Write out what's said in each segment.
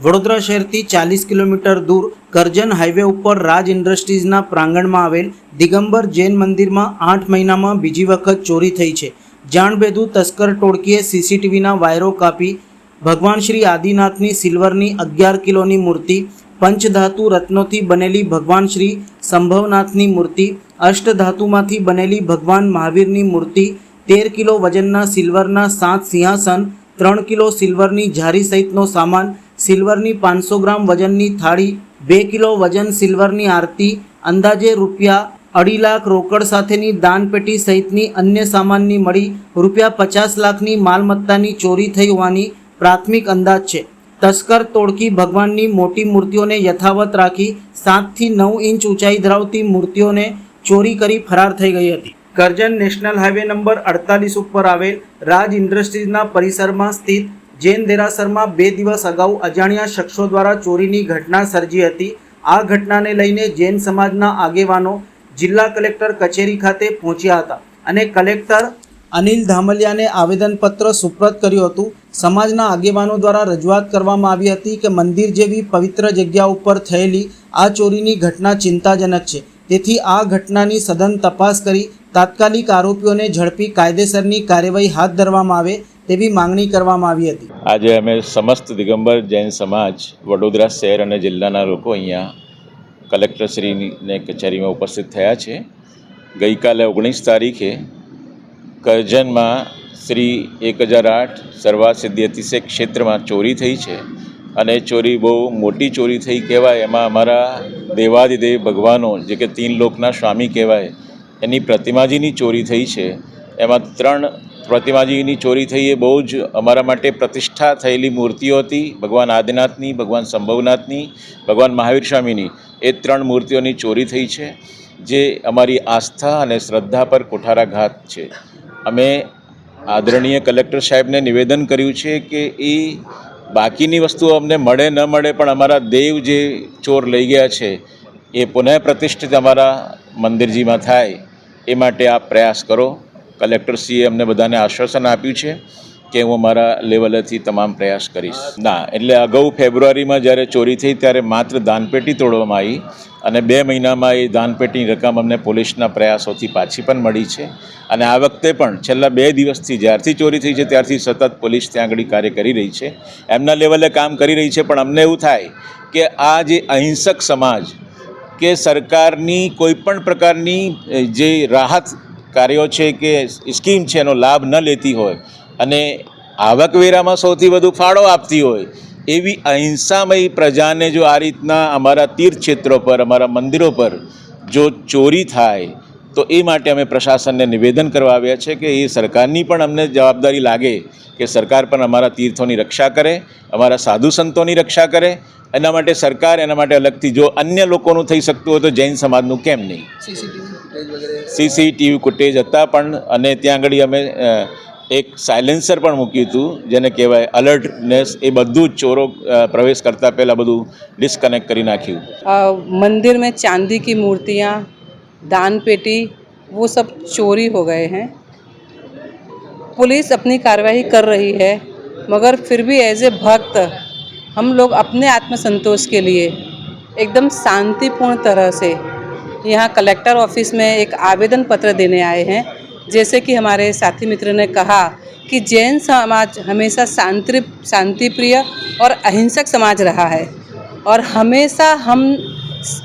વડોદરા શહેરથી 40 કિલોમીટર દૂર કરજણ હાઈવે ઉપર રાજ ઇન્ડસ્ટ્રીઝના પ્રાંગણમાં આવેલ દિગંબર જૈન મંદિરમાં 8 મહિનામાં બીજી વખત ચોરી થઈ છે। જાણબેધુ તસ્કર ટોળકીએ સીસીટીવીના વાયરો કાપી ભગવાન શ્રી આદિનાથની સિલ્વરની 11 કિલોની મૂર્તિ, પંચધાતુ રત્નોથી બનેલી ભગવાન શ્રી સંભવનાથની મૂર્તિ, અષ્ટધાતુમાંથી બનેલી ભગવાન મહાવીરની મૂર્તિ, 13 કિલો વજનના સિલ્વરના 7 સિંહાસન, 3 કિલો સિલ્વરની જારી સહિતનો સામાન, સિલ્વરની 500 ગ્રામ વજનની થાળી, 2 કિલો વજન સિલ્વરની આરતી, અંદાજે ₹2.5 લાખ રોકડ સાથેની દાનપેટી સહિતની અન્ય સામાનની મળી ₹50 લાખની માલમત્તાની ચોરી થઈ હોવાની પ્રાથમિક અંદાજ છે। તસ્કર ટોળકી ભગવાનની મોટી મૂર્તિઓને યથાવત રાખી 7 થી 9 ઇંચ ઊંચાઈ ધરાવતી મૂર્તિઓને ચોરી કરી ફરાર થઈ ગઈ હતી। કરજણ નેશનલ હાઈવે નંબર 48 ઉપર આવેલ રાજ ઇન્ડસ્ટ્રીઝના પરિસરમાં સ્થિત જૈન દેરાસરમાં 2 દિવસ અગાઉ અજાણ્યા શખ્સો દ્વારા ચોરીની ઘટના સર્જી હતી। આ ઘટનાને લઈને જૈન સમાજના આગેવાનો જિલ્લા કલેક્ટર કચેરી ખાતે પહોંચ્યા હતા અને કલેક્ટર અનિલ ધામલિયાને આવેદનપત્ર સુપ્રત કર્યું હતું। સમાજના આગેવાનો દ્વારા રજૂઆત કરવામાં આવી હતી કે મંદિર જેવી પવિત્ર જગ્યા ઉપર થયેલી આ ચોરીની ઘટના ચિંતાજનક છે, તેથી આ ઘટનાની સઘન તપાસ કરી તાત્કાલિક આરોપીઓને ઝડપી કાયદેસરની કાર્યવાહી હાથ ધરવામાં આવે તેવી માંગણી કરવામાં આવી હતી। આજે અમે સમસ્ત દિગંબર જૈન સમાજ વડોદરા શહેર અને જિલ્લાના લોકો અહીંયા કલેક્ટરશ્રીની કચેરીમાં ઉપસ્થિત થયા છે। ગઈકાલે 19 તારીખે કરજણમાં શ્રી 1008 સર્વા સિદ્ધિ અતિશય ક્ષેત્રમાં ચોરી થઈ છે અને ચોરી બહુ મોટી ચોરી થઈ કહેવાય। એમાં અમારા દેવાધિદેવ ભગવાનો જે કે 3 લોકના સ્વામી કહેવાય એની પ્રતિમાજીની ચોરી થઈ છે। એમાં 3 પ્રતિમાજીની ચોરી થઈ એ બહુ જ અમારા માટે પ્રતિષ્ઠા થયેલી મૂર્તિઓ હતી। ભગવાન આદિનાથની, ભગવાન સંભવનાથની, ભગવાન મહાવીર સ્વામીની, એ 3 મૂર્તિઓની ચોરી થઈ છે, જે અમારી આસ્થા અને શ્રદ્ધા પર કુઠારાઘાત છે। અમે આદરણીય કલેક્ટર સાહેબને નિવેદન કર્યું છે કે એ બાકીની વસ્તુઓ અમને મળે ન મળે પણ અમારા દેવ જે ચોર લઈ ગયા છે એ પુનઃ પ્રતિષ્ઠિત અમારા મંદિરજીમાં થાય એ માટે આપ પ્રયાસ કરો। કલેક્ટરશ્રીએ અમને બધાને આશ્વાસન આપ્યું છે કે હું અમારા લેવલેથી તમામ પ્રયાસ કરીશ। ના, એટલે અગાઉ ફેબ્રુઆરીમાં જ્યારે ચોરી થઈ ત્યારે માત્ર દાનપેટી તોડવામાં આવી અને 2 મહિનામાં એ દાનપેટીની રકમ અમને પોલીસના પ્રયાસોથી પાછી પણ મળી છે અને આ વખતે પણ છેલ્લા 2 દિવસથી જ્યારથી ચોરી થઈ છે ત્યારથી સતત પોલીસ ત્યાં આગળ કાર્ય કરી રહી છે, એમના લેવલે કામ કરી રહી છે। પણ અમને એવું થાય કે આ જે અહિંસક સમાજ કે સરકારની કોઈપણ પ્રકારની જે રાહત કાર્યો છે કે સ્કીમ છે એનો લાભ ન લેતી હોય અને આવકવેરામાં સૌથી વધુ ફાળો આપતી હોય એવી અહિંસામય પ્રજાને જો આ રીતના અમારા તીર્થક્ષેત્રો પર, અમારા મંદિરો પર જો ચોરી થાય તો એ માટે અમે પ્રશાસનને નિવેદન કરવા આવ્યા છે કે એ સરકારની પણ અમને જવાબદારી લાગે કે સરકાર પણ અમારા તીર્થોની રક્ષા કરે, અમારા સાધુ સંતોની રક્ષા કરે। એના માટે સરકાર એના માટે અલગથી જો અન્ય લોકોનું થઈ શકતું હોય તો જૈન સમાજનું કેમ નહીં? સીસીટીવી ફૂટેજ હતા પણ અને ત્યાં આગળ અમે એક સાયલેન્સર પણ મૂક્યું હતું જેને કહેવાય અલર્ટનેસ, એ બધું જ ચોરો પ્રવેશ કરતાં પહેલાં બધું ડિસ્કનેક્ટ કરી નાખ્યું। मंदिर में चांदी की मूर्तियाँ, दान पेटी, वो सब चोरी हो गए हैं। पुलिस अपनी कार्रवाई कर रही है मगर फिर भी एज ए भक्त हम लोग अपने आत्मसंतोष के लिए एकदम शांतिपूर्ण तरह से यहाँ कलेक्टर ऑफिस में एक आवेदन पत्र देने आए हैं। जैसे कि हमारे साथी मित्र ने कहा कि जैन समाज हमेशा शांति प्रिय और अहिंसक समाज रहा है और हमेशा हम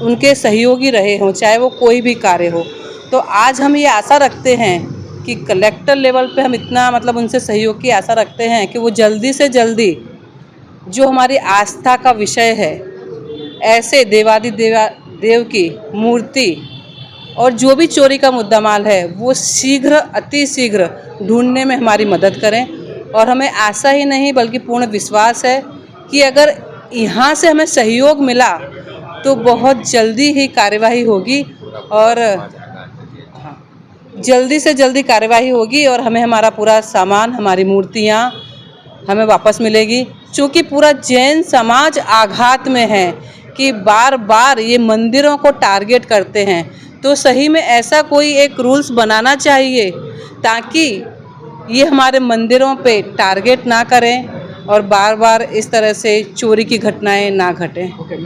उनके सहयोगी रहे हों, चाहे वो कोई भी कार्य हो। तो आज हम ये आशा रखते हैं कि कलेक्टर लेवल पे हम इतना उनसे सहयोग की आशा रखते हैं कि वो जल्दी से जल्दी जो हमारी आस्था का विषय है, ऐसे देव की मूर्ति और जो भी चोरी का मुद्दा माल है वो शीघ्र, अति शीघ्र ढूंढने में हमारी मदद करें। और हमें आशा ही नहीं बल्कि पूर्ण विश्वास है कि अगर यहाँ से हमें सहयोग मिला तो बहुत जल्दी ही कार्यवाही होगी और जल्दी से जल्दी कार्यवाही होगी और हमें हमारा पूरा सामान, हमारी मूर्तियाँ हमें वापस मिलेगी। चूँकि पूरा जैन समाज आघात में है कि बार बार ये मंदिरों को टारगेट करते हैं, तो सही में ऐसा कोई एक रूल्स बनाना चाहिए ताकि ये हमारे मंदिरों पे टारगेट ना करें और बार बार इस तरह से चोरी की घटनाएं ना घटें। Okay madam